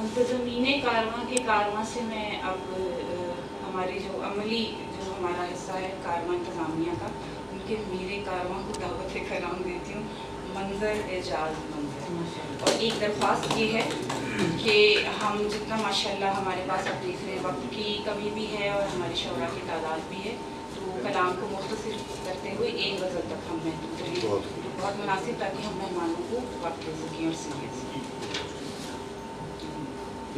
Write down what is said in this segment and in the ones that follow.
मुंतज़मीन कारवां के कारवां से मैं अब हमारे जो अमली जो हमारा हिस्सा है कारवां इंतज़ामिया का, उनके मेरे कारवां को दावत कलाम देती हूँ। मंज़र एजाज मंज़र। और एक दरख्वास्त ये है कि हम जितना माशाल्लाह हमारे पास अब देख रहे हैं वक्त की कमी भी है और हमारी शौरा की तादाद भी है, तो कलाम को मुख्तसर करते हुए एक गज़ल तक हम महदूद रहें तो बहुत मुनासिब, ताकि हम मेहमानों को वक्त दे सकें और सीनियर सकें।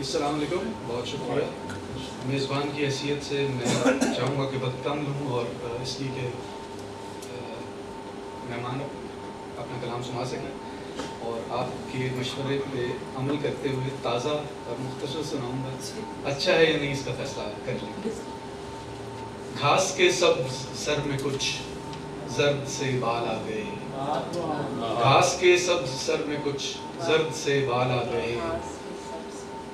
अस्सलाम वालेकुम, बहुत शुक्रिया। मेज़बान की हैसियत से मैं चाहूँगा कि वक्त कम लूँ और इसलिए कि मेहमान अपना कलाम सुना सकें और आपके मशवरे पे अमल करते हुए ताज़ा और मुख्तसर सुनाऊँगा। अच्छा है या नहीं इसका फैसला कर लें। घास के सब्ज़ सर में कुछ जर्द से बाल आ गए, घास के सब्ज़ सर में कुछ जर्द से बाल आ गए,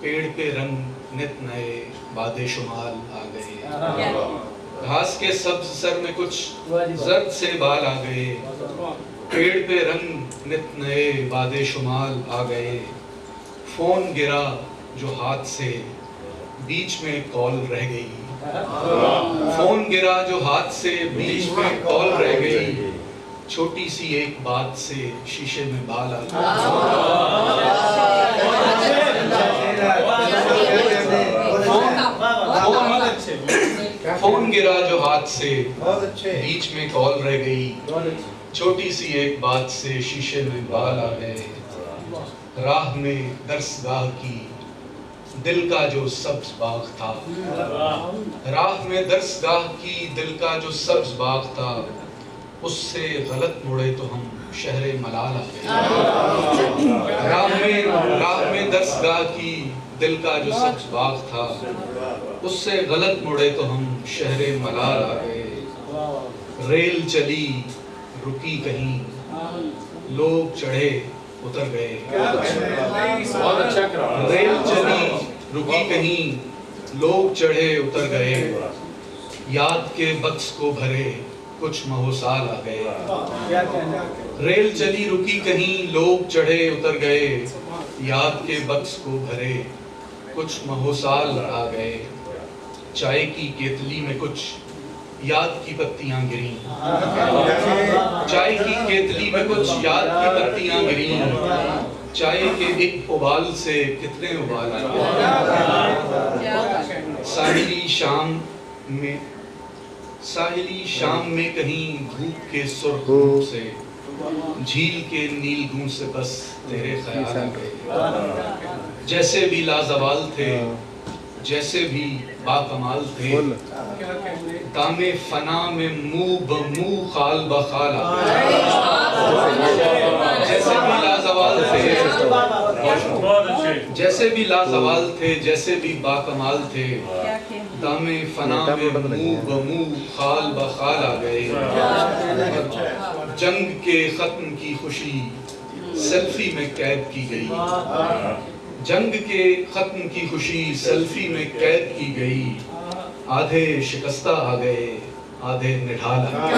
पेड़ पे रंग नित नए बादे शुमाल आ गए। घास के सब्ज़ सर में कुछ जर्द से बाल आ गए, पेड़ पे रंग नित नए बादे शुमाल आ गए। फ़ोन गिरा जो हाथ से बीच में कॉल रह गई, फ़ोन गिरा जो हाथ से बीच में कॉल रह गई, छोटी सी एक बात से शीशे में बाल आ गए। फ़ोन गिरा जो हाथ से बीच में कॉल रह गई, छोटी सी एक बात से शीशे में बाल आ गए। राह में दरसगाह की दिल का जो सब्ज बाग था, राह में दरसगाह की दिल का जो सब्ज बाग था, उससे गलत मुड़े तो हम शहरे मलाल आ गए। राह में दरसगाह की दिल का जो सब्ज बाग था, उससे गलत मुड़े तो हम शहरे मलाल आ गए। रेल चली रुकी कहीं, लोग चढ़े उतर गए। रेल चली रुकी कहीं, लोग चढ़े उतर गए, याद के बक्स को भरे कुछ महोसाल आ गए। रेल चली रुकी कहीं, लोग चढ़े उतर गए, याद के बक्स को भरे कुछ महोसाल आ गए। चाय की केतली में कुछ याद की पत्तियां गिरी, चाय की केतली में कुछ याद की पत्तियां गिरी, चाय के एक उबाल से कितने उबाल आ गए। साहिली शाम में कहीं धूप के सुर्ख से, झील के नील गूंज से बस तेरे ख्याल आ गए। जैसे भी लाजवाल थे, जैसे भी बाकमाल थे, दामे फना में मुंह ब मुंह खाल ब खाल आ गए। जैसे भी लाजवाल थे, जैसे भी लाजवाल थे, जैसे भी बाकमाल थे, दामे फना में मुंह ब मुंह खाल ब खाल आ गए। जंग के खत्म की खुशी सेल्फी में कैद की गई, जंग के खत्म की खुशी सेल्फी में कैद की गई। आधे शिकस्ता आ गए, आधे निढाल आ गए।